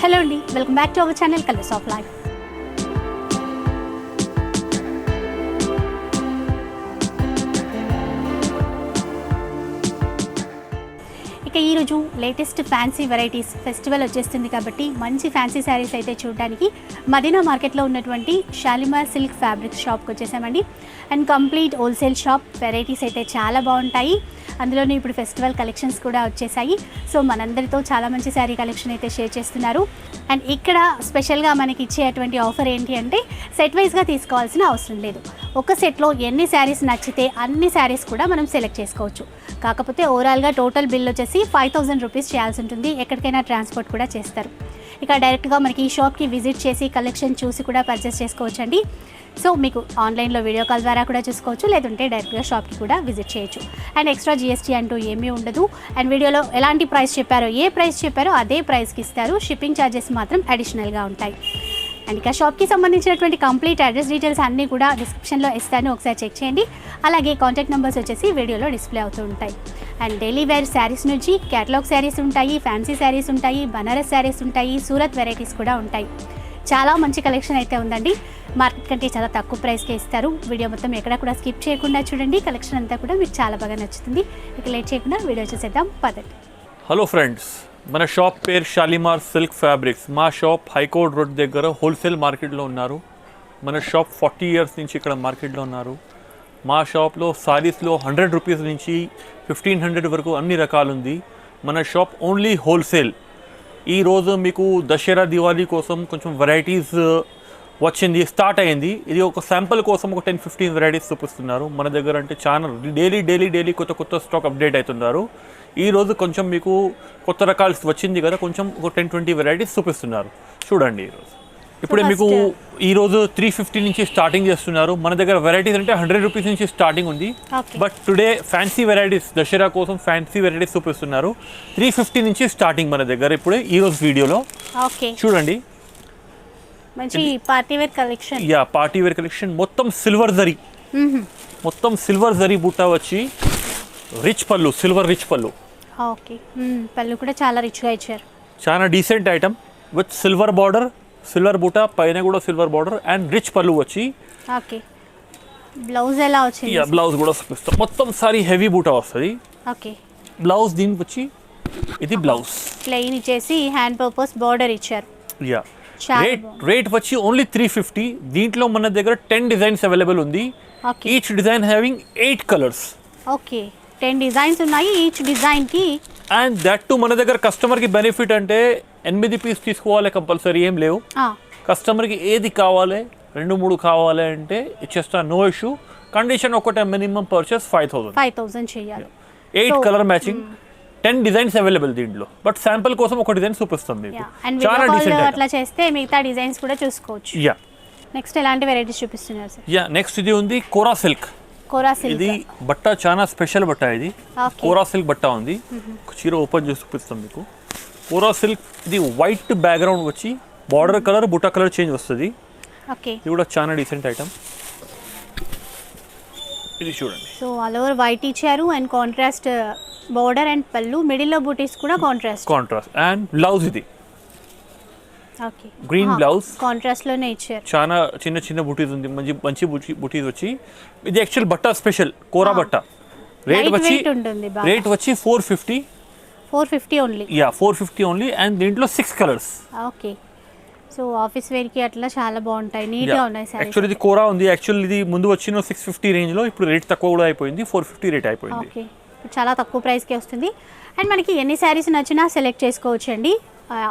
Hello అండి, welcome back to our channel colours of life. ఇక ఈరోజు లేటెస్ట్ ఫ్యాన్సీ వెరైటీస్ ఫెస్టివల్ వచ్చేస్తుంది కాబట్టి మంచి ఫ్యాన్సీ శారీస్ అయితే చూడడానికి మదీనా మార్కెట్లో ఉన్నటువంటి షాలిమార్ సిల్క్ ఫ్యాబ్రిక్స్ షాప్కి వచ్చేసామండి. And complete wholesale shop, varieties అయితే చాలా బాగుంటాయి. అందులోనే ఇప్పుడు ఫెస్టివల్ కలెక్షన్స్ కూడా వచ్చేసాయి. సో మనందరితో చాలా మంచి శారీ కలెక్షన్ అయితే షేర్ చేస్తున్నారు. అండ్ ఇక్కడ స్పెషల్గా మనకి ఇచ్చేటువంటి ఆఫర్ ఏంటి అంటే సెట్ వైజ్గా తీసుకోవాల్సిన అవసరం లేదు. ఒక సెట్లో ఎన్ని శారీస్ నచ్చితే అన్ని శారీస్ కూడా మనం సెలెక్ట్ చేసుకోవచ్చు. కాకపోతే ఓవరాల్గా టోటల్ బిల్ వచ్చేసి 5000 రూపీస్ చేయాల్సి ఉంటుంది. ఎక్కడికైనా ట్రాన్స్పోర్ట్ కూడా చేస్తారు. ఇక డైరెక్ట్గా మనకి ఈ షాప్కి విజిట్ చేసి కలెక్షన్ చూసి కూడా పర్చేస్ చేసుకోవచ్చండి. సో మీకు ఆన్లైన్లో వీడియో కాల్ ద్వారా కూడా చూసుకోవచ్చు, లేదంటే డైరెక్ట్గా షాప్కి కూడా విజిట్ చేయొచ్చు. అండ్ ఎక్స్ట్రా GST అంటూ ఏమీ ఉండదు. అండ్ వీడియోలో ఎలాంటి ప్రైస్ చెప్పారో, ఏ ప్రైస్ చెప్పారో అదే ప్రైస్కి ఇస్తారు. షిప్పింగ్ ఛార్జెస్ మాత్రం అడిషనల్గా ఉంటాయి. అండ్ ఇక షాప్కి సంబంధించినటువంటి కంప్లీట్ అడ్రస్ డీటెయిల్స్ అన్నీ కూడా డిస్క్రిప్షన్లో ఇస్తాను, ఒకసారి చెక్ చేయండి. అలాగే కాంటాక్ట్ నెంబర్స్ వచ్చేసి వీడియోలో డిస్ప్లే అవుతూ ఉంటాయి. అండ్ డైలీ వేర్ శారీస్ నుంచి క్యాటలాగ్ శారీస్ ఉంటాయి, ఫ్యాన్సీ శారీస్ ఉంటాయి, బనారస్ శారీస్ ఉంటాయి, సూరత్ వెరైటీస్ కూడా ఉంటాయి. చాలా మంచి కలెక్షన్ అయితే ఉందండి. మార్కెట్ కంటే చాలా తక్కువ ప్రైస్కే ఇస్తారు. వీడియో మొత్తం ఎక్కడ కూడా స్కిప్ చేయకుండా చూడండి. కలెక్షన్ అంతా కూడా మీకు చాలా బాగా నచ్చుతుంది. ఇక లేట్ చేయకుండా వీడియో చూసేద్దాం పదండి. హలో ఫ్రెండ్స్, మన షాప్ పేరు షాలిమార్ సిల్క్ ఫ్యాబ్రిక్స్. మా షాప్ హైకోర్ట్ రోడ్ దగ్గర హోల్సేల్ మార్కెట్లో ఉన్నారు. మన షాప్ 40 ఇయర్స్ నుంచి ఇక్కడ మార్కెట్లో ఉన్నారు. మా షాప్లో సారీస్లో 100 రూపీస్ నుంచి 1500 వరకు అన్ని రకాలు ఉంది. మన షాప్ ఓన్లీ హోల్సేల్. ఈరోజు మీకు దసరా దివాళీ కోసం కొంచెం వెరైటీస్ వచ్చింది, స్టార్ట్ అయింది. ఇది ఒక శాంపుల్ కోసం ఒక 10-15 వెరైటీస్ చూపిస్తున్నారు. మన దగ్గర అంటే చాలా డైలీ కొత్త స్టాక్ అప్డేట్ అవుతున్నారు. ఈరోజు కొంచెం మీకు కొత్త రకాలు వచ్చింది కదా, కొంచెం ఒక 10-20 వెరైటీస్ చూపిస్తున్నారు. చూడండి ఈరోజు. ఇప్పుడే మీకు ఈరోజు 350 నుంచి స్టార్టింగ్ చేస్తున్నారు. మన దగ్గర వెరైటీస్ అంటే 100 రూపీస్ నుంచి స్టార్టింగ్ ఉంది. But today fancy varieties, Dasara కోసం ఫ్యాన్సీ వెరైటీస్ చూపిస్తున్నారు. 350 నుంచి స్టార్టింగ్ మన దగ్గర ఇప్పుడే ఈరోజు వీడియోలో. చూడండి, మంచి party wear collection. Yeah, party wear collection. మొత్తం సిల్వర్ జరీ, మొత్తం సిల్వర్ జరీ బుట్ట వచ్చి రిచ్ పళ్ళు, సిల్వర్ రిచ్ పళ్ళు. ఓకే, పళ్ళు కూడా చాలా రిచ్గా ఇచ్చారు. చాలా decent item with silver border, silver buta పైన కూడా సిల్వర్ బార్డర్ అండ్ రిచ్ పళ్ళు వచ్చి. ఓకే, బ్లౌజ్ ఎలా వచ్చింది? యా, బ్లౌజ్ కూడా చూపిస్తాం. మొత్తం సారీ హెవీ బూటా వస్తుంది. ఓకే, బ్లౌజ్ దీనికి వచ్చి ఇది బ్లౌజ్ ప్లెయిన్ ఇచ్చేసి హ్యాండ్ పర్పస్ బార్డర్ ఇచ్చారు. యా, రేట్ వచ్చి ఓన్లీ 350. దీంట్లో మన దగ్గర 10 డిజైన్స్ అవైలబుల్ ఉంది. Each design having 8 colours. Okay, 10 designs ఉన్నాయి ఈచ్ డిజైన్ కి. అండ్ దట్ టు మన దగ్గర కస్టమర్ కి బెనిఫిట్ అంటే 8 పీస్ తీసుకోవాలి కంపల్సరీ, ఏం లేవు. కస్టమర్ కి ఏది కావాలి, 2-3 కావాలి అంటే ఇచ్చేస్తా, నో ఇష్యూ. కండిషన్ ఒకటే, మినిమం పర్చేస్ 5000 చేయాలి. 8 కలర్ మ్యాచింగ్, 10 డిజైన్స్ అవైలబుల్ దీంట్లో. బట్ శాంపుల్ కోసం ఒక డిజైన్ చూపిస్తాం మీకు. చాలా డీసెంట్, అట్లా చేస్తే మిగతా డిజైన్స్ కూడా చూసుకోవచ్చు. యా, నెక్స్ట్ ఎలాంటి వెరైటీస్ చూపిస్తున్నారు సార్? యా, నెక్స్ట్ ఇది ఉంది కోరా సిల్క్. ఇది బట్ట చాలా స్పెషల్ బట్ట. ఇది కోరా సిల్క్ బట్ట ఉంది. చీర ఓపెన్ చేసి చూపిస్తాం మీకు. కోరా సిల్క్, ఇది వైట్ బ్యాక్గ్రౌండ్ వచ్చి బార్డర్ కలర్, బుట్ట కలర్ చేంజ్ వస్తుంది. ఇది కూడా చాలా డీసెంట్ ఐటమ్. ఇది చూడండి. సో ఆల్ ఓవర్ వైట్ ఇచ్చారు అండ్ కాంట్రాస్ట్ బార్డర్ అండ్ పళ్ళు, మిడిల్ లో బూటీస్ కూడా కాంట్రాస్ట్ అండ్ బ్లౌజ్ ఇది. ఓకే, గ్రీన్ బ్లౌజ్ కాంట్రాస్ట్ లోనే ఇచ్చారు. చాలా చిన్న బూటీస్ ఉంది, మంచి బూటీస్ వచ్చి. ఇది యాక్చువల్ బట్ట స్పెషల్ కోరా బట్ట. రేట్ వచ్చి 450 ఓన్లీ. Yeah, 450 only. అండ్ దీంట్లో 6 colours. Okay, so office wear కి అట్లా చాలా బాగుంటాయి, నీట్ గా ఉన్నాయి సారీస్. యాక్చువల్ ఇది కోరా ఉంది. యాక్చువల్ ఇది ముందు వచ్చిన 650 రేంజ్ లో, ఇప్పుడు రేట్ తక్కువ కూడా అయిపోయింది, 450 రేట్ అయిపోయింది. ఓకే, చాలా తక్కువ ప్రైస్ కి వస్తుంది. అండ్ మనకి ఎన్ని శారీస్ నచ్చినా సెలెక్ట్ చేసుకోవచ్చు అండి.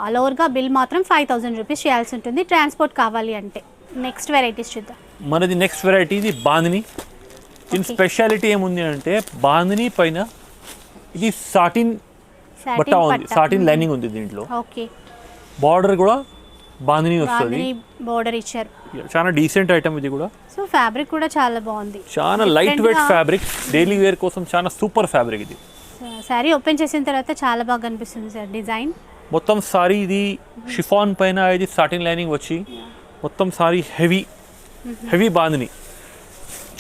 ఆల్ ఓవర్గా బిల్ మాత్రం 5000 రూపీస్ చేయాల్సి ఉంటుంది, ట్రాన్స్పోర్ట్ కావాలి అంటే. నెక్స్ట్ వెరైటీస్ చూద్దాం. మనది నెక్స్ట్ వెరైటీ ఇది బాందిని. దీని స్పెషాలిటీ ఏముంది అంటే బాందిని పైన ఇది సాటిన్ బట్ట ఉంది, సాటిన్ లైనింగ్ ఉంది దీంట్లో. ఓకే, బార్డర్ కూడా బాందిని వస్తుంది, బార్డర్ ఇచ్చారు. చాలా డీసెంట్ ఐటమ్ ఇది కూడా. సో ఫ్యాబ్రిక్ కూడా చాలా బాగుంది, చాలా light weight fabric, daily wear కోసం చాలా సూపర్ ఫ్యాబ్రిక్ ఇది. సారీ ఓపెన్ చేసిన తర్వాత చాలా బాగా కనిపిస్తుంది సార్ డిజైన్. మొత్తం సారీ ఇది షిఫాన్ పైన ఇది సాటిన్ లైనింగ్ వచ్చి మొత్తం సారీ హెవీ బాందిని.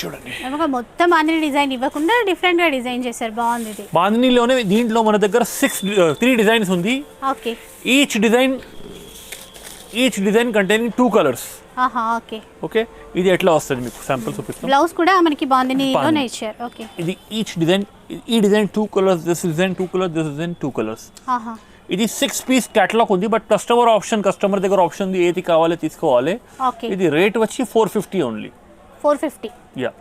చూడండి, మొత్తం బాందిని డిజైన్ ఇవ్వకుండా డిఫరెంట్ గా డిజైన్ చేశారు, బాగుంది ఇది. బాందినిలోనే దీంట్లో మన దగ్గర 3 డిజైన్స్ ఉంది. Okay, each design each design containing 2 colours. ఆహా, ఓకే. ఓకే, ఇది ఎట్లా వస్తుంది మీకు శాంపుల్ చూపిస్తాం. బ్లౌజ్ కూడా మనకి బాందినీలోనే ఇచ్చారు. ఓకే, ఇది ఈచ్ డిజైన్, ఈ design 2 colours, this design 2 colours, this design 2 colours. ఆహా, ఇది 6 పీస్ క్యాటలాగ్ ఉంది, బట్ కస్టమర్ దగ్గర ఆప్షన్ ఉంది, ఏది కావాలి తీసుకోవాలి. ఓకే. ఇది రేట్ వచ్చి 450 ఓన్లీ. 450. యా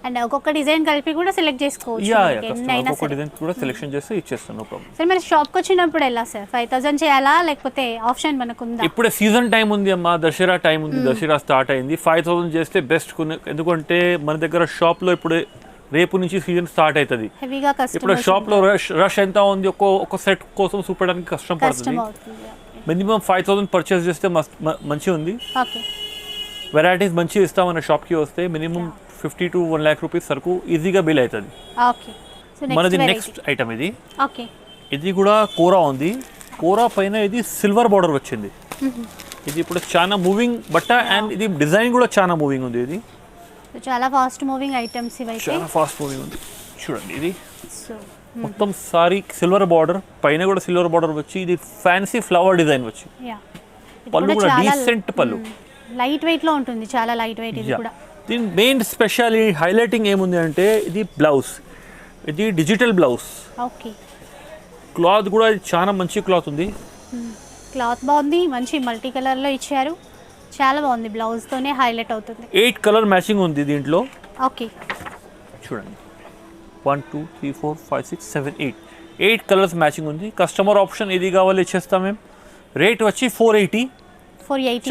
అండ్ ఒక్కొక్క డిజైన్ కలిపి కూడా సెలెక్ట్ చేసుకోవచ్చు. యా ఎన్నైనా ఒక్కొక్క డిజైన్ కూడా సెలెక్షన్ చేస్తే ఇచ్చేస్తాను, నో ప్రాబ్లం. సార్ మరి షాప్కి వచ్చినప్పుడు ఎలా సార్ 5000 చేయాలా లేకపోతే ఆప్షన్ మనకు ఉందా? ఇప్పుడే సీజన్ టైం ఉంది అమ్మా, దసరా టైం ఉంది, దసరా స్టార్ట్ అయింది. 5000 చేస్తే బెస్ట్, ఎందుకంటే మన దగ్గర షాప్లో ఇప్పుడు రేపు నుంచి సీజన్ స్టార్ట్ అవుతుంది. హెవీగా ఇప్పుడు షాప్లో రష్ ఎంత ఉంది, ఒక్క సెట్ కోసం చూపడానికి కష్టం పడుతుంది. మినిమం 5000 పర్చేస్ చేస్తే మంచిగా ఉంది. ఓకే, వెరైటీస్ మంచిగా ఇస్తాం మన షాప్కి వస్తే. మినిమం 50 to 1 lakh రూపీస్ సరుకు ఈజీగా బిల్ అవుతుంది. ఓకే. మనది నెక్స్ట్ ఐటమ్ ఇది. ఓకే, ఇది కూడా కోరా ఉంది. కోరా పైన ఇది సిల్వర్ బార్డర్ వచ్చింది. ఇది ఇప్పుడు చాలా మూవింగ్ బట్ట, అండ్ ఇది డిజైన్ కూడా చాలా మూవింగ్ ఉంది. ఇది చాలా ఫాస్ట్ మూవింగ్ ఐటమ్స్ ఇవైతే, చాలా ఫాస్ట్ మూవింగ్ ఉంది. చూడండి, ఇది మొత్తం సారీ సిల్వర్ బార్డర్, పైన కూడా సిల్వర్ బార్డర్ వచ్చి, ఇది ఫ్యాన్సీ ఫ్లవర్ డిజైన్ వచ్చి, పళ్ళు కూడా డీసెంట్ పళ్ళు, లైట్ వెయిట్ లో ఉంటుంది, చాలా లైట్ వెయిట్. ఇది కూడా దీని మెయిన్ స్పెషాలిటీ హైలైటింగ్ ఏముంది అంటే ఇది బ్లౌజ్, ఇది డిజిటల్ బ్లౌజ్. ఓకే, క్లాత్ కూడా ఇది చాలా మంచి క్లాత్ ఉంది. క్లాత్ బాగుంది, మంచి మల్టీ కలర్ లో ఇచ్చారు, చాలా బాగుంది. బ్లౌజ్ తోనే హైలైట్ అవుతుంది. 8 కలర్ మ్యాచింగ్ ఉంది దీంట్లో. ఓకే, చూడండి, 1 2 3 4 5 6 7 8 కలర్స్ మ్యాచింగ్ ఉంది. కస్టమర్ ఆప్షన్ ఏది కావాలి ఇచ్చేస్తాం మేము. రేట్ వచ్చి 480.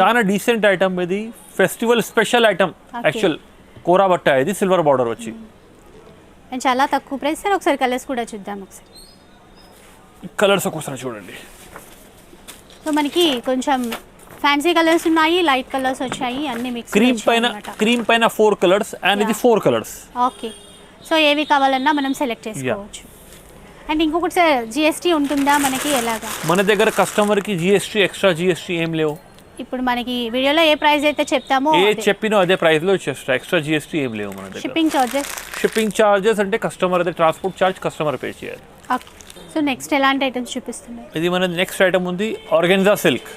చాలా డీసెంట్ ఐటమ్ ఇది, ఫెస్టివల్ స్పెషల్ ఐటమ్. యాక్చువల్ కోరా బట్ట ఇది, సిల్వర్ బార్డర్ వచ్చి, అండ్ చాలా తక్కువ ప్రైస్. సార్ ఒకసారి కలర్స్ కూడా చూద్దాం. ఒకసారి కలర్స్ ఒకసారి చూడండి. సో మనకి కొంచెం ఫ్యాన్సీ కలర్స్ ఉన్నాయి, లైట్ కలర్స్ వచ్చాయి, అన్ని మిక్స్. క్రీమ్ పైన 4 కలర్స్, అండ్ ఇది 4 కలర్స్. ఓకే, సో ఏవి కావాలన్నా మనం సెలెక్ట్ చేసుకోవచ్చు. అండ్ ఇంకొకటి సార్, జిఎస్టీ ఉంటుందా మనకి ఎలాగా? మన దగ్గర కస్టమర్కి జిఎస్టీ, ఎక్స్ట్రా జిఎస్టీ ఏం లేవు. ఇప్పుడు మనకి వీడియోలో ఏ ప్రైస్ అయితే చెప్తామో చెప్పినో అదే ప్రైస్లో ఇచ్చేస్తా. ఎక్స్ట్రా జిఎస్టీ ఏం లేవు మన దగ్గర. షిప్పింగ్ చార్జెస్ అంటే కస్టమర్ అదే, ట్రాన్స్పోర్ట్ చార్జ్ కస్టమర్ పే చేయాలి. సో నెక్స్ట్ ఎలాంటి ఐటమ్స్ చూపిస్తున్నాయి? ఇది మన నెక్స్ట్ ఐటమ్ ఉంది, ఆర్గెన్జా సిల్క్.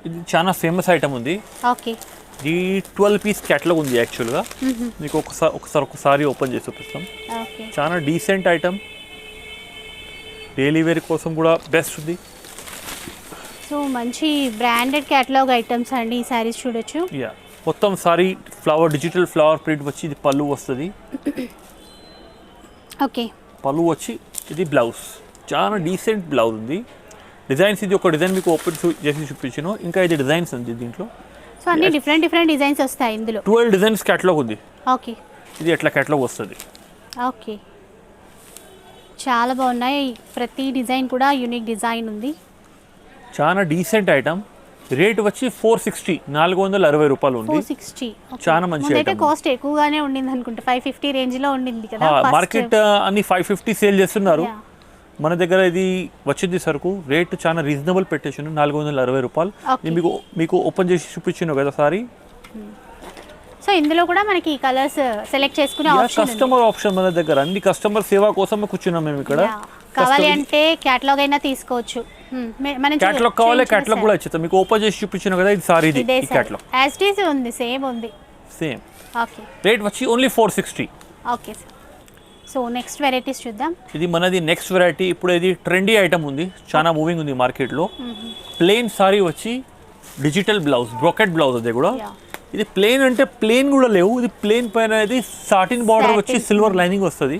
ఇది చాలా ఫేమస్ ఐటమ్ ఉంది. ఓకే, ఇది 12 పీస్ క్యాటలాగ్ ఉంది యాక్చువల్గా. మీకు ఒకసారి ఓపెన్ చేసి చూపిస్తాం. చాలా డీసెంట్ ఐటమ్, డైలీ వేర్ కోసం కూడా బెస్ట్ ఉంది. సో మంచి బ్రాండెడ్ క్యాటలాగ్ ఐటమ్స్ అండి ఈ సారీస్ చూడొచ్చు. యా, మొత్తం sorry flower, digital flower print వచ్చి, ఇది పళ్ళు వస్తుంది. ఓకే, పళ్ళు వచ్చి, ఇది బ్లౌజ్, చాలా డీసెంట్ బ్లౌజ్ ఉంది. డిజైన్స్ ఇది ఒక డిజైన్ మీకు ఓపెన్ చేసి చూపించాను, ఇంకా ఇది డిజైన్స్ ఉంది దీంట్లో. సో అన్ని డిఫరెంట్ డిజైన్స్ వస్తాయి ఇందులో. 12 డిజైన్స్ క్యాటలాగ్ ఉంది. ఓకే, ఇది ఎట్లా క్యాటలాగ్ వస్తుంది. ఓకే, చాలా బాగున్నాయి. ప్రతి డిజైన్ కూడా యూనిక్ డిజైన్ ఉంది. చాలా డీసెంట్ ఐటమ్. రేట్ వచ్చి 460, 460 రూపాయలు ఉంది. 460, చాలా మంచి ఐటమ్. కాస్ట్ ఎక్కువగానే ఉండింది అనుకుంటా, 550 రేంజ్ లో ఉండింది కదా. మార్కెట్ అన్ని 550 సేల్ చేస్తున్నారు. మన దగ్గర ఇది వచ్చింది సరుకు, రేట్ చాలా రీజనబుల్ పెట్టేసాను, 460 రూపాయలు. మీకు ఓపెన్ చేసి చూపించాను కదా సారీ. సో ఇందులో కూడా మనకి కలర్స్ సెలెక్ట్ చేసుకునే ఆప్షన్ ఉంది. కస్టమర్ ఆప్షన్ మన దగ్గర, అన్ని కస్టమర్ సేవ కోసం కూర్చున్నాం మేము ఇక్కడ. కావాలి అంటే క్యాటలాగ్ అయినా తీసుకోవచ్చు. క్యాటలాగ్ కావాలి, క్యాటలాగ్ కూడా ఇచ్చేస్తాం. మీకు ఓపెన్ చేసి చూపించాను కదా, ఇది సారీ, ఇది క్యాటలాగ్ యాజ్ ఇట్ ఈస్ ఉంది, సేమ్ ఉంది. సేమ్. ఓకే, రేట్ వచ్చి only 460. Okay sir. So next varieties చూద్దాం. ఇది మనది నెక్స్ట్ వెరైటీ. ఇప్పుడు ఇది ట్రెండీ ఐటమ్ ఉంది, చాలా మూవింగ్ ఉంది మార్కెట్లో. ప్లెయిన్ సారీ వచ్చి, డిజిటల్ బ్లౌజ్, బ్రోకెట్ బ్లౌజ్. అదే కూడా ఇది ప్లెయిన్ అంటే ప్లెయిన్ కూడా లేవు, ఇది ప్లెయిన్ పైన ఇది సాటిన్ బార్డర్ వచ్చి సిల్వర్ లైనింగ్ వస్తుంది.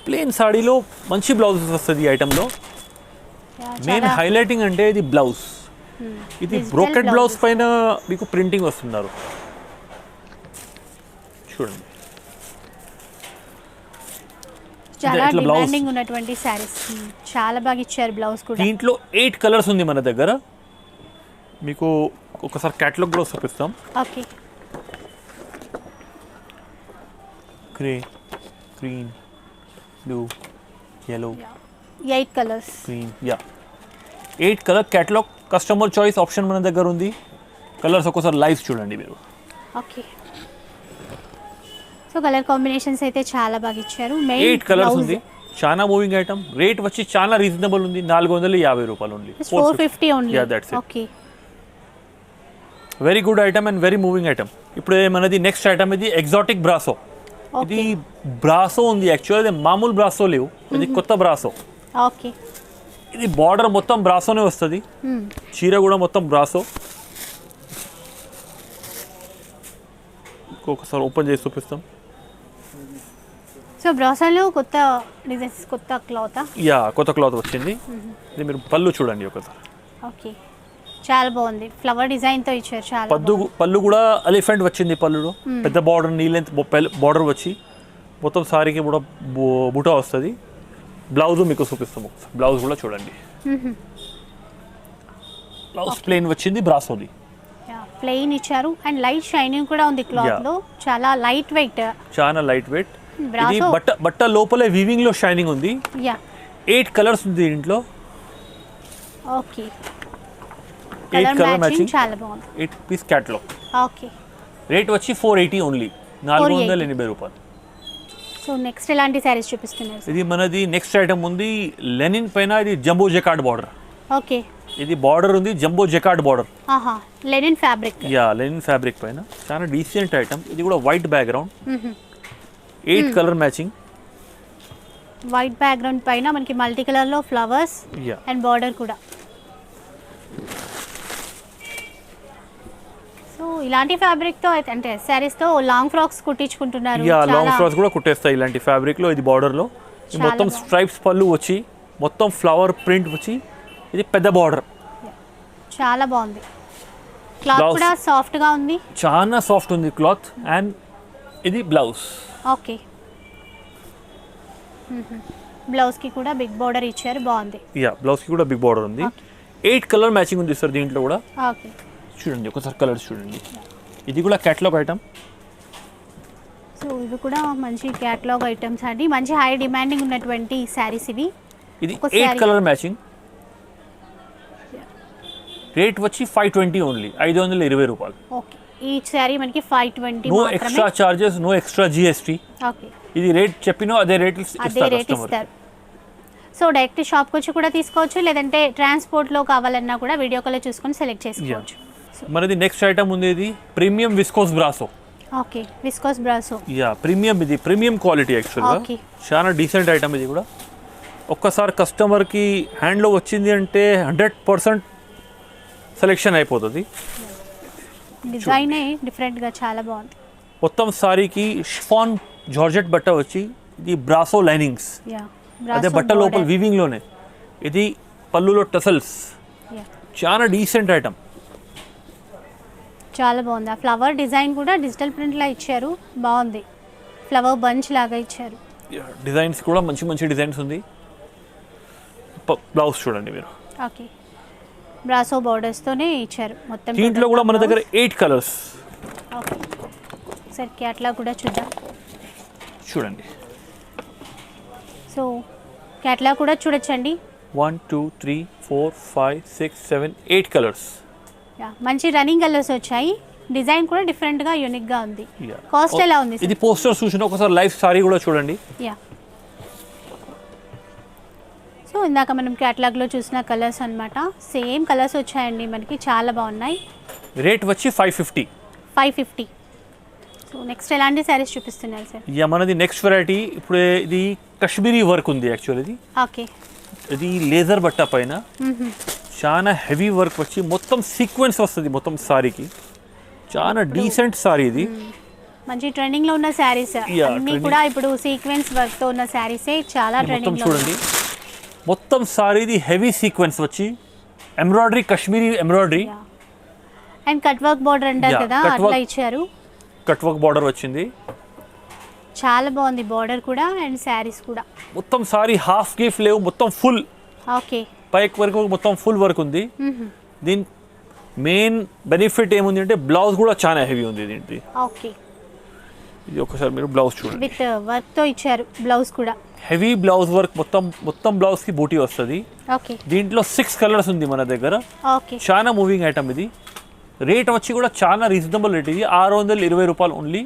ప్లెయిన్ సాడీలో మంచి బ్లౌజ్ వస్తుంది ఈ ఐటెంలో. మెయిన్ హైలైటింగ్ అంటే ఇది బ్లౌజ్, ఇది బ్రోకెట్ బ్లౌజ్ పైన మీకు ప్రింటింగ్ వస్తున్నారు. చూడండి, చాలా డిమాండింగ్ ఉన్నటువంటి సారీస్, చాలా బాగా ఇచ్చారు బ్లౌజ్ కూడా. దీంట్లో 8 కలర్స్ ఉంది మన దగ్గర. మీకు ఒకసారి క్యాటలాగ్ కూడా చూపిస్తాం. Okay, grey, green, blue, yellow, 8 colours, green. Yeah, 8 colour catalogue. Customer choice option మన దగ్గర ఉంది. కలర్స్ ఒకసారి లైవ్ చూడండి మీరు. ఓకే, సో కలర్ కాంబినేషన్స్ అయితే చాలా బాగా ఇచ్చారు. 8 కలర్స్ ఉంది, చాలా మూవింగ్ ఐటమ్. రేట్ వచ్చి చాలా రీజనబుల్ ఉంది, 450 రూపాయలు only. 450 only. Yeah, that's it. Okay, very good item and very moving item. ఇప్పుడు మనది నెక్స్ట్ ఐటమ్ ఇది ఎగ్జాటిక్ బ్రాసో. ఇది బ్రాసో ఉంది యాక్చువల్, ఇది మామూలు బ్రాసో లేవు, ఇది కొత్త బ్రాసో. ఓకే, ఇది బార్డర్ మొత్తం బ్రాసోనే వస్తుంది, చీర కూడా మొత్తం బ్రాసో. ఒకసారి ఓపెన్ చేసి చూపిస్తాం. సో బ్రాసోలో కొత్త డిజైన్స్, కొత్త క్లాత్. యా, కొత్త క్లాత్ వచ్చింది. ఇది మీరు పళ్ళు చూడండి ఒకసారి. ఓకే, చాలా బాగుంది, ఫ్లవర్ డిజైన్తో ఇచ్చారు. చాలా పళ్ళు కూడా ఎలిఫెంట్ వచ్చింది, పళ్ళులో పెద్ద బార్డర్, నీ లెంత్ బార్డర్ వచ్చి మొత్తం సారీకి కూడా బుటా వస్తుంది. బ్లౌజ్ మీకు చూపిస్తాము, బ్లౌజ్ కూడా చూడండి. బ్లౌజ్ ప్లెయిన్ వచ్చింది, బ్రాసోది ప్లెయిన్ ఇచ్చారు అండ్ లైట్ షైనింగ్ కూడా ఉంది క్లాత్ లో, చాలా లైట్ వెయిట్. చాలా లైట్ వెయిట్. ఇది బట్ట లోపలే వీవింగ్ లో షైనింగ్ ఉంది. 8 కలర్స్ ఉంది దీంట్లో. ఓకే, కలర్ మ్యాచింగ్ చాలా బాగుంది. 8 పీస్ క్యాటలాగ్. ఓకే, రేట్ వచ్చి 480 ఓన్లీ, 480 రూపాయలు. సో నెక్స్ట్ ఎలాంటి సారీస్ చూపిస్తున్నారు? ఇది మనది నెక్స్ట్ ఐటమ్ ఉంది లెనిన్ పైన, ఇది జంబో జకార్డ్ బార్డర్. ఓకే, ఇది బార్డర్ ఉంది జంబో జకార్డ్ బార్డర్. ఆహా, linen fabric. Yeah, linen fabric పైన చాలా డీసెంట్ ఐటమ్. ఇది కూడా white background, 8 colour matching. White background పైన మనకి మల్టీ కలర్ లో ఫ్లవర్స్ అండ్ బార్డర్ కూడా. సో ఇలాంటి ఫ్యాబ్రిక్ తో అంటే సారీస్ తో లాంగ్ ఫ్రాక్స్ కుట్టించుకుంటున్నారు. యా, లాంగ్ ఫ్రాక్స్ కూడా కుట్టేస్తాయి ఇలాంటి ఫ్యాబ్రిక్ లో. ఇది బార్డర్ లో మొత్తం స్ట్రైప్స్ పళ్ళు వచ్చి, మొత్తం ఫ్లవర్ ప్రింట్ వచ్చి, ఇది పెద్ద బార్డర్. చాలా బాగుంది, క్లాత్ కూడా సాఫ్ట్ గా ఉంది, చాలా సాఫ్ట్ ఉంది క్లాత్. అండ్ ఇది బ్లౌజ్. ఓకే, బ్లౌజ్ కి కూడా బిగ్ బార్డర్ ఇచ్చారు, బాగుంది. యా, బ్లౌజ్ కి కూడా బిగ్ బార్డర్ ఉంది. 8 కలర్ మ్యాచింగ్ ఉంది సార్ దీంట్లో కూడా. ఓకే, చూడండి ఒకసారి కలర్స్ చూడండి. ఇది కూడా క్యాటలాగ్ ఐటమ్. సో ఇవి కూడా మంచి క్యాటలాగ్ ఐటమ్స్ అండి, మంచి హై డిమాండింగ్ ఉన్నటువంటి శారీస్ ఇవి. ఇది 8 కలర్ మ్యాచింగ్. రేట్ వచ్చి 520 ఓన్లీ, 520 రూపాయలు. ఓకే, ఈ శారీ మనకి 520 no extra charges, no extra GST. Okay, ఇది రేట్ చెప్పినా అదే రేట్ ఇస్తారు. సో డైరెక్ట్ షాప్కి వచ్చి కూడా తీసుకోవచ్చు, లేదంటే ట్రాన్స్పోర్ట్లో కావాలన్నా కూడా వీడియో కాల్ చూసుకొని సెలెక్ట్ చేసుకోవచ్చు. మనది నెక్స్ట్ ఐటమ్ ఉంది, ఇది premium viscose brasso. Okay, viscose brasso. Yeah, premium, ఇది ప్రీమియం క్వాలిటీ యాక్చువల్గా. చాలా డీసెంట్ ఐటమ్ ఇది కూడా. ఒక్కసారి కస్టమర్కి హ్యాండ్లో వచ్చింది అంటే 100% సెలెక్షన్ అయిపోతుంది. డిజైనే డిఫరెంట్గా చాలా బాగుంది. మొత్తం సారీకి షిఫాన్ జార్జెట్ బట్ట వచ్చి, ఇది బ్రాసో లైనింగ్స్. అదే బట్ట లోపల వీవింగ్ లోనే. ఇది పళ్ళులో టసల్స్. చాలా డీసెంట్ ఐటమ్, చాలా బాగుంది. ఆ ఫ్లవర్ డిజైన్ కూడా డిజిటల్ ప్రింట్ లా ఇచ్చారు, బాగుంది. ఫ్లవర్ బంచ్ లాగా ఇచ్చారు. డిజైన్స్ కూడా మంచి మంచి డిజైన్స్ ఉంది. బ్లౌజ్ చూడండి మీరు. ఓకే, బ్రాసో బోర్డర్స్ తోనే ఇచ్చారు మొత్తం. దీంట్లో కూడా మన దగ్గర 8 కలర్స్. ఓకే, సరే క్యాటలాగ్ కూడా చూద్దాం. చూడండి, సో క్యాటలాగ్ కూడా చూడొచ్చండి. 1 2 3 4 5 6 7 8 కలర్స్. మంచి రన్నింగ్ కలర్స్ వచ్చాయి. డిజైన్ కూడా డిఫరెంట్ గా యూనిక్ గా ఉంది. కాస్ట్ ఎలా ఉంది? ఇది పోస్టర్ చూసిన ఒకసారి లైవ్ సారీ కూడా చూడండి. యా, సో ఇందాక మనం క్యాటలాగ్ లో చూసిన కలర్స్ అన్నమాట, సేమ్ కలర్స్ వచ్చాయండి మనకి, చాలా బాగున్నాయి. రేట్ వచ్చి 550. సో నెక్స్ట్ ఎలాంటి సారీస్ చూపిస్తున్నారు సార్? యా, మనది నెక్స్ట్ వెరైటీ ఇప్పుడు ఇది కశ్మీరీ వర్క్ ఉంది యాక్చువల్. ఇది ఓకే, ఇది లేజర్ బట్ట పైన చాలా హెవీ వర్క్ వచ్చి మొత్తం సీక్వెన్స్ వస్తుంది మొత్తం సారీకి. చాలా డీసెంట్ సారీ ఇది. మంచి ట్రెండింగ్ లో ఉన్న సారీస్ అన్ని కూడా ఇప్పుడు సీక్వెన్స్ వర్క్ తో ఉన్న సారీసే చాలా ట్రెండింగ్ లో. చూడండి, మొత్తం సారీది హెవీ సీక్వెన్స్ వచ్చి embroidery, Kashmiri embroidery and cut work border అంటారు కదా, అట్లా ఇచ్చారు. కట్ వర్క్ బార్డర్ వచ్చింది, చాలా బాగుంది బార్డర్ కూడా అండ్ సారీస్ కూడా. మొత్తం సారీ హాఫ్ గిఫ్ లేవు, మొత్తం ఫుల్. ఓకే, పైకి వరకు మొత్తం ఫుల్ వర్క్ ఉంది. దీని మెయిన్ బెనిఫిట్ ఏముంది అంటే బ్లౌజ్ కూడా చాలా హెవీ ఉంది దీంట్లో. ఓకే, ఇది ఒకసారి మీరు బ్లౌజ్ చూడండి, విత్ వర్క్ తో ఇచ్చారు. బ్లౌజ్ కూడా హెవీ బ్లౌజ్ వర్క్, మొత్తం బ్లౌజ్ కి బూటీ వస్తుంది. ఓకే, దీంట్లో 6 కలర్స్ ఉంది మన దగ్గర. ఓకే, చాలా మూవింగ్ ఐటమ్ ఇది. రేట్ వచ్చి కూడా చాలా రీజనబుల్ రేట్. ఇది 620 రూపాయలు only.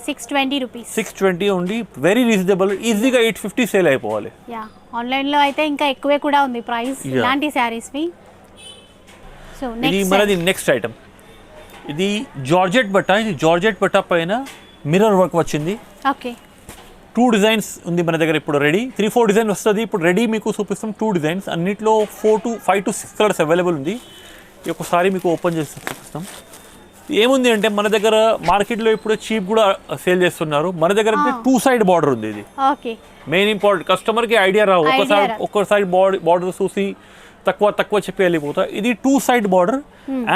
620 rupees. 620 only, very reasonable. ఈజీగా 850 సేల్ అయిపోవాలి. యా, ఆన్లైన్ లో అయితే ఇంకా ఎక్కువే కూడా ఉంది ప్రైస్ ఇలాంటి సారీస్ వి. సో ఇది మనది నెక్స్ట్ ఐటమ్. ఇది జార్జెట్ బట్ట, ఇది జార్జెట్ బట్ట పైన మిర్రర్ వర్క్ వచ్చింది. ఓకే. 2 డిజైన్స్ ఉంది మన దగ్గర ఇప్పుడు రెడీ. 3-4 డిజైన్ వస్తుంది ఇప్పుడు రెడీ మీకు చూపిస్తాం. 2 డిజైన్స్ అన్నిట్లో 5 to 6 కలర్స్ అవైలబుల్ ఉంది. ఈ ఒకసారి మీకు ఓపెన్ చేసి చూపిస్తాం. ఏముంది అంటే మన దగ్గర మార్కెట్లో ఇప్పుడు చీప్ కూడా సేల్ చేస్తున్నారు. మన దగ్గర 2 సైడ్ బార్డర్ ఉంది. ఇది ఓకే. మెయిన్ ఇంపార్టెంట్, కస్టమర్కి ఐడియా రావు. ఒక్కసారి బార్డర్ చూసి తక్కువ చెప్పి వెళ్ళిపోతా. ఇది 2 సైడ్ బార్డర్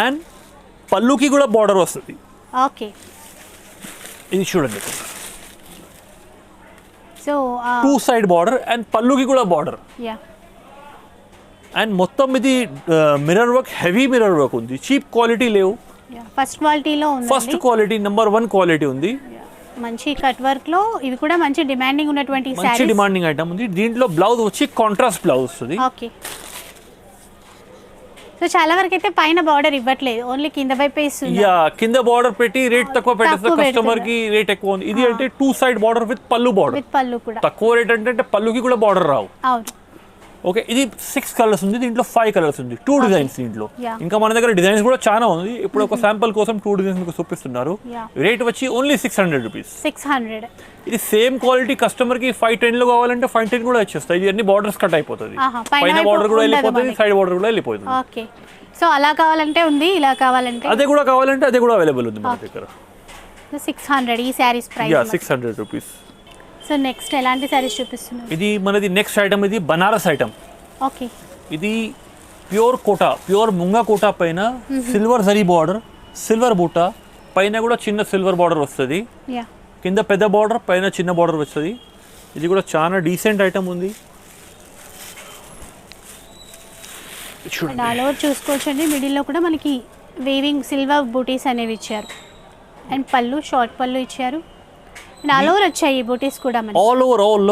అండ్ పళ్ళుకి కూడా బార్డర్ వస్తుంది. ఓకే. ఇది చూడండి, సో 2 సైడ్ బార్డర్ అండ్ పళ్ళుకి కూడా బార్డర్. యా. అండ్ మొత్తం ఇది mirror work, heavy mirror work ఉంది. చీప్ క్వాలిటీ లేవు, ఫస్ట్ క్వాలిటీలో ఉంది. ఫస్ట్ క్వాలిటీ నెంబర్ 1 క్వాలిటీ ఉంది. మంచి కట్ వర్క్ లో ఇవి కూడా మంచి డిమాండింగ్ ఉన్నటువంటి మంచి సారీస్. డిమాండింగ్ ఐటమ్ ఉంది. దీంట్లో బ్లౌజ్ వచ్చి కాంట్రాస్ట్ బ్లౌజ్ వస్తుంది. ఓకే. సో చాలా వరకు అయితే పైన బార్డర్ ఇవ్వట్లేదు, ఓన్లీ కింద వైపు ఇస్తుంది. యా, కింద బార్డర్ పెట్టి రేట్ తక్కువ పెట్టేస్తారు. కస్టమర్ కి రేట్ ఎక్కువ ఉంది. ఇది అంటే 2 సైడ్ బార్డర్ విత్ పల్లు బార్డర్. విత్ పల్లు కూడా తక్కువ రేట్ అంటే పల్లుకి కూడా బార్డర్ రావు. అవును. ఓకే. ఇది 6 కలర్స్ ఉంది, దీంట్లో 5 కలర్స్ ఉంది. 2 డిజైన్స్ దీంట్లో. Yeah. ఇంకా మన దగ్గర డిజైన్స్ కూడా చాలా ఉంది. ఇప్పుడు ఒక శాంపుల్ కోసం 2 డిజైన్స్ మీకు చూపిస్తున్నారు. రేట్ వచ్చి ఓన్లీ 600 రూపీస్. 600. ఇది సేమ్ క్వాలిటీ కస్టమర్ కి 510 లో కావాలంటే 510 కూడా వచ్చేస్తాయి. ఇది అన్ని బార్డర్స్ కట్ అయిపోతుంది. పైన బార్డర్ కూడా వెళ్ళిపోతుంది, సైడ్ బార్డర్ కూడా వెళ్ళిపోతుంది. ఓకే. సో అలా కావాలంటే ఉంది, ఇలా కావాలంటే అదే కూడా కావాలంటే అదే కూడా అవైలబుల్ ఉంది మన దగ్గర. 600 ఈ saris price. Yeah, 600 rupees. So next ఎలాంటి సారీస్ చూపిస్తున్నారు? ఇది మనది నెక్స్ట్ ఐటమ్. ఇది బనారస్ ఐటమ్. ఓకే. ఇది ప్యూర్ కోటా, ప్యూర్ ముంగా కోటా పైన silver zari border, silver buta, పైన కూడా చిన్న సిల్వర్ బార్డర్ వస్తుంది. యా. కింద పెద్ద బార్డర్, పైన చిన్న బార్డర్ వస్తుంది. ఇది కూడా చాలా డీసెంట్ ఐటమ్ ఉంది. అండ్ ఆల్ ఓవర్ చూసుకోవచ్చండి. మిడిల్లో కూడా మనకి వేవింగ్ సిల్వర్ బూటీస్ అనేవి ఇచ్చారు. అండ్ పళ్ళు షార్ట్ పళ్ళు ఇచ్చారు. అండ్ ఆల్ ఓవర్ వచ్చాయి ఈ బూటీస్ కూడా మనకి. ఆల్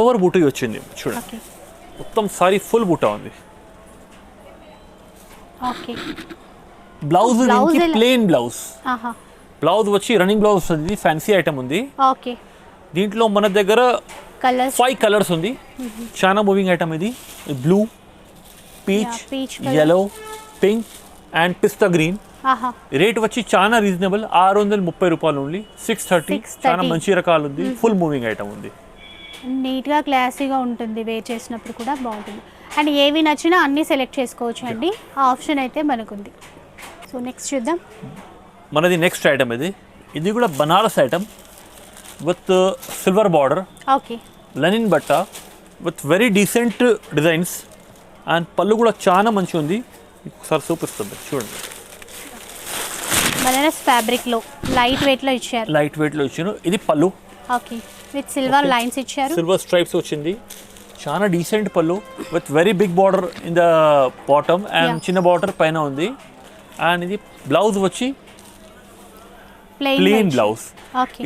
ఓవర్ బూటీ వచ్చింది చూడండి. ఓకే. మొత్తం సారీ ఫుల్ బూటా ఉంది. ఓకే. Blouse plain blouse. ఆహా. బ్లౌజ్ వచ్చి రన్నింగ్ బ్లౌజ్ వస్తుంది. ఫ్యాన్సీ ఐటమ్ ఉంది. ఓకే. దీంట్లో మన దగ్గర కలర్స్ 5 కలర్స్ ఉంది. చాలా మూవింగ్ ఐటమ్ ఇది. Blue, peach, yellow, pink and pista green. ఆహా. రేట్ వచ్చి చాలా రీజనబుల్, 630 రూపాయలు ఓన్లీ. 630. చాలా మంచి రకాలు ఉంది. ఫుల్ మూవింగ్ ఐటమ్ ఉంది. నీట్గా క్లాసీగా ఉంటుంది, వేర్ చేసినప్పుడు కూడా బాగుంటుంది. అండ్ ఏవి నచ్చినా అన్నీ సెలెక్ట్ చేసుకోవచ్చు అండి, ఆ ఆప్షన్ అయితే మనకుంది. సో నెక్స్ట్ చూద్దాం. మనది నెక్స్ట్ ఐటమ్ ఇది. ఇది కూడా Banaras item with silver border. Okay. Linen బట్ట with very decent designs and పళ్ళు కూడా చాలా మంచిగా ఉంది. ఒకసారి చూపిస్తుంది చూడండి. బనారస్ ఫ్యాబ్రిక్లో లైట్ వెయిట్లో ఇచ్చారు. లైట్ వెయిట్లో ఇచ్చాను. ఇది pallu. Okay. With silver lines ఇచ్చారు. సిల్వర్ స్ట్రైప్స్ వచ్చింది. చాలా decent pallu with very big border in the bottom and చిన్న బార్డర్ పైన ఉంది. అండ్ ఇది బ్లౌజ్ వచ్చి ప్లెయిన్ బ్లౌజ్.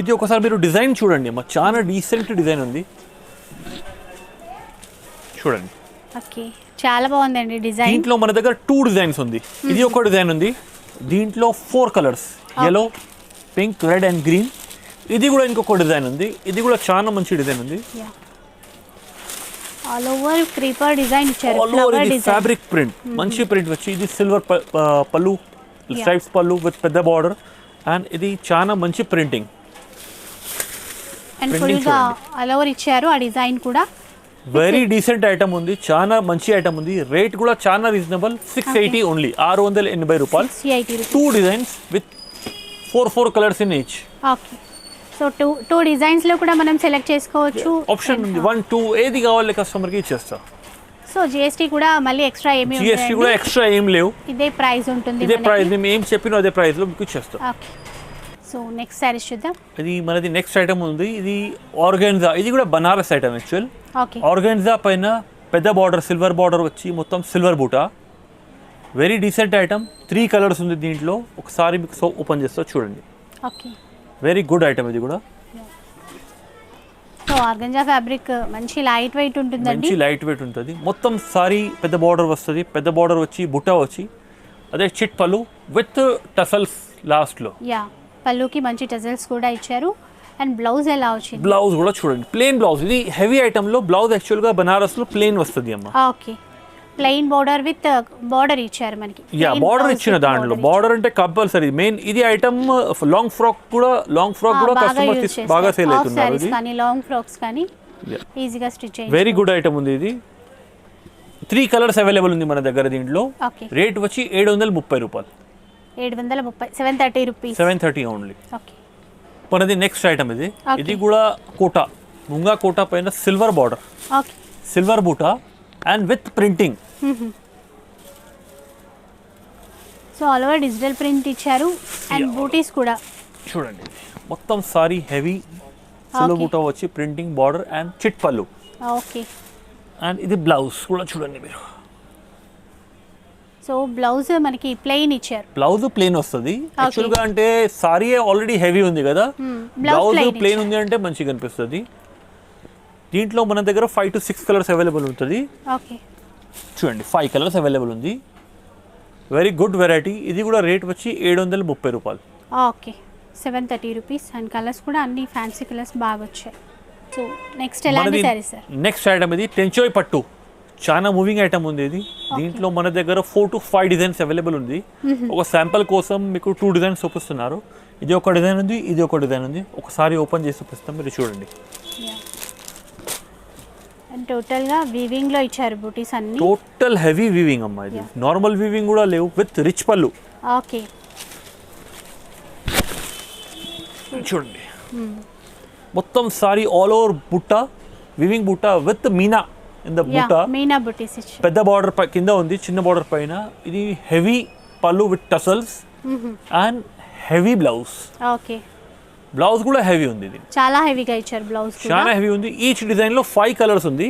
ఇది ఒకసారి మీరు డిజైన్ చూడండి, మా చాలా డీసెంట్ డిజైన్ ఉంది చూడండి. ఓకే. చాలా బాగుందండి డిజైన్. దీంట్లో మన దగ్గర 2 డిజైన్స్ ఉంది. ఇది ఒక డిజైన్ ఉంది. దీంట్లో 4 colours, yellow, pink, red and green. ఇది కూడా ఇంకొక డిజైన్ ఉంది. ఇది కూడా చాలా మంచి డిజైన్ ఉంది. ఆల్ ఓవర్ క్రీపర్ డిజైన్ ఇచ్చారు. ఆల్ ఓవర్ ఇది ఫ్యాబ్రిక్ ప్రింట్, మంచి ప్రింట్ వచ్చి. ఇది సిల్వర్ పళ్ళు, స్ట్రైప్స్ పళ్ళు విత్ పెద్ద బార్డర్ అండ్ ఇది చాలా మంచి ప్రింటింగ్. అండ్ ఫుల్గా ఆల్ ఓవర్ ఇచ్చారు ఆ డిజైన్ కూడా. వెరీ డీసెంట్ ఐటమ్ ఉంది, చాలా మంచి ఐటమ్ ఉంది. రేట్ కూడా చాలా రీజనబుల్. 680 ఓన్లీ, 680 రూపాయలు. 2 designs with 4 colours in each. Okay. So 2 డిజైన్స్లో కూడా మనం సెలెక్ట్ చేసుకోవచ్చు. ఆప్షన్ ఉంది 1, 2 ఏది కావాలి కస్టమర్కి ఇచ్చేస్తా. సో జిఎస్టీ కూడా మళ్ళీ ఎక్స్ట్రా ఏమి ఉండదు. జిఎస్టీ కూడా ఎక్స్ట్రా ఏం లేవు. ఇదే ప్రైస్ ఉంటుంది. ఇదే ప్రైస్, మేము ఏం చెప్పినా అదే ప్రైస్లో మీకు ఇచ్చేస్తా. ఓకే. సో నెక్స్ట్ సారీస్ చూద్దాం. ఇది మనది నెక్స్ట్ ఐటమ్ ఉంది. ఇది ఆర్గాన్జా. ఇది కూడా Banaras item actual. Okay. Organza పైన పెద్ద బార్డర్, సిల్వర్ బార్డర్ వచ్చి మొత్తం సిల్వర్ బూటా. Very decent item. 3 కలర్స్ ఉంది దీంట్లో. ఒకసారి మీకు ఓపెన్ చేస్తా చూడండి. ఓకే. వెరీ గుడ్ ఐటమ్ ఇది కూడా. సో ఆర్గంజా ఫ్యాబ్రిక్ మంచి లైట్ వెయిట్ ఉంటుందండి. మంచి లైట్ వెయిట్ ఉంటుంది. మొత్తం సారీ పెద్ద బార్డర్ వస్తుంది. పెద్ద బార్డర్ వచ్చి బుట్ట వచ్చి అదే చిట్ పళ్ళు విత్ టసల్స్ లాస్ట్లో. యా, పళ్ళుకి మంచి టజల్స్ కూడా ఇచ్చారు. అండ్ బ్లౌజ్ ఎలా వచ్చింది? బ్లౌజ్ కూడా చూడండి, ప్లెయిన్ బ్లౌజ్. ఇది హెవీ ఐటమ్లో బ్లౌజ్ యాక్చువల్గా బనారస్లో ప్లెయిన్ వస్తుంది అమ్మ. Okay. Plain border with border ఇచ్చారు మనకి. యా బార్డర్ ఇచ్చిన దాంట్లో బార్డర్ అంటే కంపల్సరీ మెయిన్ ఇది ఐటమ్ లాంగ్ ఫ్రాక్ కూడా కస్టమర్స్ బాగా సేల్ అవుతున్నారు. ఇది కానీ లాంగ్ ఫ్రాక్స్ కానీ ఈజీగా స్టిచ్ చేయండి. వెరీ గుడ్ ఐటమ్ ఉంది ఇది. 3 కలర్స్ అవైలబుల్ ఉంది మన దగ్గర దీంట్లో. రేట్ వచ్చి 730 రూపాయలు. 730 730 రూపీస్. 730 ఓన్లీ. ఓకే మనది నెక్స్ట్ ఐటమ్ ఇది. ఇది కూడా కోటా ముంగా కోటా పైన సిల్వర్ బార్డర్. ఓకే సిల్వర్ బూటా and with printing. So all over digital print ఇచ్చారు అండ్ బూటీస్ కూడా చూడండి. మొత్తం సారీ హెవీ సిల్వర్ బూటా వచ్చి ప్రింటింగ్ బార్డర్ అండ్ చిట్ పళ్ళు. ఓకే అండ్ ఇది బ్లౌజ్ కూడా చూడండి మీరు. సో బ్లౌజ్ మనకి ప్లెయిన్ ఇచ్చారు. బ్లౌజ్ ప్లెయిన్ వస్తుంది. యాక్చువల్గా అంటే సారీ ఆల్రెడీ హెవీ ఉంది కదా, బ్లౌజ్ ప్లెయిన్ ఉంది అంటే మంచిగా అనిపిస్తుంది. దీంట్లో మన దగ్గర 5 to 6 కలర్స్ అవైలబుల్ ఉంటుంది. ఓకే చూడండి 5 కలర్స్ అవైలబుల్ ఉంది. Very good variety. ఇది కూడా రేట్ వచ్చి 730 రూపాయలు. ఓకే 730 రూపీస్ అండ్ కలర్స్ కూడా అన్ని ఫ్యాన్సీ కలర్స్ బాగా వచ్చాయి. సో నెక్స్ట్ ఎలాంటి సారీ సార్? నెక్స్ట్ ఐటమ్ ఇది టెంచోయ్ పట్టు. చాలా మూవింగ్ ఐటమ్ ఉంది ఇది. దీంట్లో మన దగ్గర 4 to 5 డిజైన్స్ అవైలబుల్ ఉంది. ఒక శాంపుల్ కోసం మీకు 2 డిజైన్స్ చూపిస్తున్నారు. ఇది ఒక డిజైన్ ఉంది, ఇది ఒక డిజైన్ ఉంది. ఒకసారి ఓపెన్ చేసి చూపిస్తాం, మీరు చూడండి. అండ్ టోటల్ గా వీవింగ్ లో ఇచ్చారు బూటీస్ అన్ని. టోటల్ హెవీ వీవింగ్ అమ్మా. ఇది నార్మల్ వీవింగ్ కూడా లేవు, విత్ రిచ్ పళ్ళు. ఓకే చూడండి మొత్తం సారీ ఆల్ ఓవర్ బుట్ట వీవింగ్ బుట్ట విత్ మీనా ఇన్ ద బుట్ట. మీనా బూటీస్ ఇచ్చారు. పెద్ద బార్డర్ కింద ఉంది, చిన్న బార్డర్ పైన. ఇది హెవీ పళ్ళు with tassels and heavy blouse. Okay blouse కూడా హెవీ ఉంది. ఇది చాలా హెవీగా ఇచ్చారు బ్లౌజ్ కూడా. చాలా హెవీ ఉంది. ఈచ్ డిజైన్ లో 5 కలర్స్ ఉంది.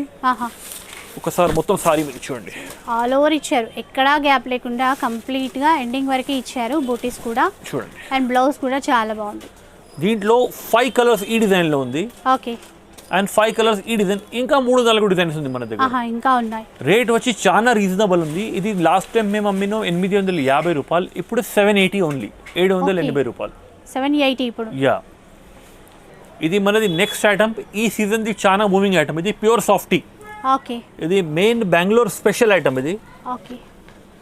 ఒకసారి మొత్తం సారీ మీరు చూడండి. ఆల్ ఓవర్ ఇచ్చారు, ఎక్కడా గ్యాప్ లేకుండా కంప్లీట్ గా ఎండింగ్ వరకు ఇచ్చారు బూటీస్ కూడా. చూడండి అండ్ బ్లౌజ్ కూడా చాలా బాగుంది. దీంట్లో 5 కలర్స్ ఈ డిజైన్ లో ఉంది. ఓకే అండ్ 5 కలర్స్ ఈ డిజైన్. ఇంకా 3-4 డిజైన్స్ ఉంది మన దగ్గర. ఇంకా ఉన్నాయి. రేట్ వచ్చి చాలా రీజనబుల్ ఉంది. ఇది లాస్ట్ టైం మేము అమ్మినాం 850 రూపాయలు, ఇప్పుడు 780 ఓన్లీ. 780 రూపాయలు. 780 ఇప్పుడు. యా ఇది మనది నెక్స్ట్ ఐటమ్. ఈ సీజన్ ది చాలా మూవింగ్ ఐటమ్. ఇది ప్యూర్ సాఫ్టీ. ఓకే ఇది మెయిన్ బెంగళూరు స్పెషల్ ఐటమ్. ఇది ఓకే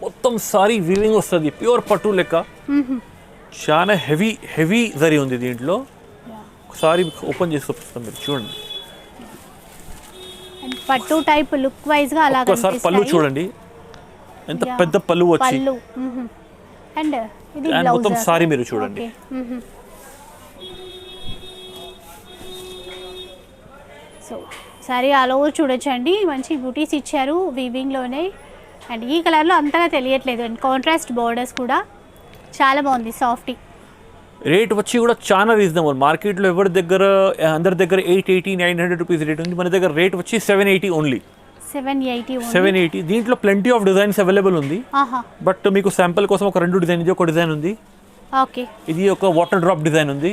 మొత్తం సారీ వీవింగ్ వస్తుంది, ప్యూర్ పట్టు లెక్క. చాలా హెవీ జరీ ఉంది దీంట్లో. ఒకసారి ఓపెన్ చేసి చూపిస్తాం, మీరు చూడండి. పట్టు టైప్ లుక్ వైజ్ గా అలా ఒకసారి పళ్ళు చూడండి, ఎంత పెద్ద పళ్ళు వచ్చి. అండ్ ఇది మొత్తం సారీ మీరు చూడండి. సో సారీ ఆల్ ఓవర్ చూడొచ్చండి, మంచి బూటీస్ ఇచ్చారు వీవింగ్ లోనే. అండ్ ఈ కలర్ లో అంతగా తెలియట్లేదు. అండ్ కాంట్రాస్ట్ బోర్డర్స్ కూడా చాలా బాగుంది, సాఫ్టీ. రేట్ వచ్చి కూడా చాలా రీజనబుల్. మార్కెట్లో ఎవరి దగ్గర అందరి దగ్గర 880-900 రూపీస్ రేట్ ఉంది. మన దగ్గర రేట్ వచ్చి 780 ఓన్లీ. 780. దీంట్లో ప్లెంటీ ఆఫ్ డిజైన్స్ అవైలబుల్ ఉంది. బట్ మీకు శాంపుల్ కోసం ఒక 2 డిజైన్, ఇది ఒక డిజైన్ ఉంది. ఓకే ఇది ఒక వాటర్ డ్రాప్ డిజైన్ ఉంది.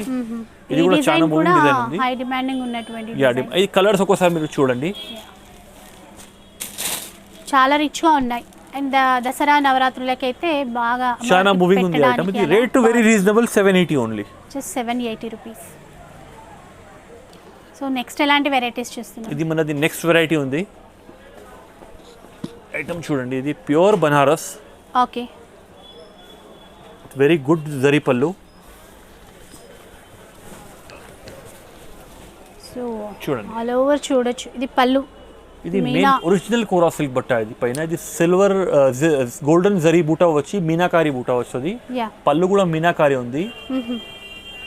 ఇది కూడా చాలా మూవింగ్ డిజైన్ ఉంది. హై డిమాండింగ్ ఉన్నటువంటి డిజైన్. ఈ కలర్స్ ఒకసారి మీరు చూడండి, చాలా రిచ్ గా ఉన్నాయి. అండ్ దసరా నవరాత్రులకైతే బాగా చాలా మూవింగ్ ఉంది ఐటమ్. ఇది rate very reasonable, 780 only. Just 780 rupees. So next ఎలాంటి వెరైటీస్ చూస్తున్నాం? ఇది మనది నెక్స్ట్ వెరైటీ ఉంది ఐటమ్. చూడండి ఇది pure Banaras. Okay very good zari పళ్ళు. సో చూడండి ఆల్ ఓవర్ చూడొచ్చు. ఇది పళ్ళు. ఇది మెయిన్ ఒరిజినల్ కోరా సిల్క్ బట్ట. ఇది పైన ఇది సిల్వర్ గోల్డెన్ జరీ బూటా వచ్చి మీనాకారి బూటా వస్తుంది. పళ్ళు కూడా మీనాకారి ఉంది.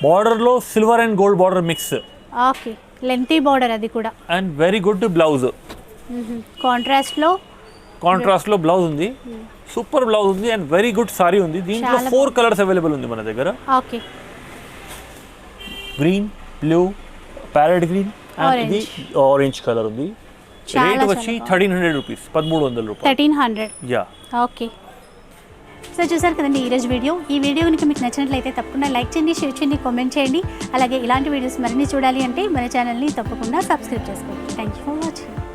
బార్డర్ లో silver and gold border mix. Okay lengthy border అది కూడా. And very good blouse. Contrast లో బ్లౌజ్ ఉంది. సూపర్ బ్లౌజ్ ఉంది అండ్ వెరీ గుడ్ సారీ ఉంది. దీంట్లో 4 కలర్స్ అవైలబుల్ ఉంది మన దగ్గర. Okay green, blue, parrot green and ఇది ఆరెంజ్ కలర్ ఉంది. రేట్ వచ్చి 1300 రూపీస్, 1300 రూపాయలు. 1300. Yeah okay. సో చూసారు కదండి ఈరోజు వీడియో. ఈ వీడియో కనుక మీకు నచ్చినట్లయితే తప్పకుండా లైక్ చేయండి, షేర్ చేయండి, కామెంట్ చేయండి. అలాగే ఇలాంటి వీడియోస్ మరిన్ని చూడాలి అంటే మన ఛానల్ని తప్పకుండా సబ్స్క్రైబ్ చేసుకోండి. Thank you for watching.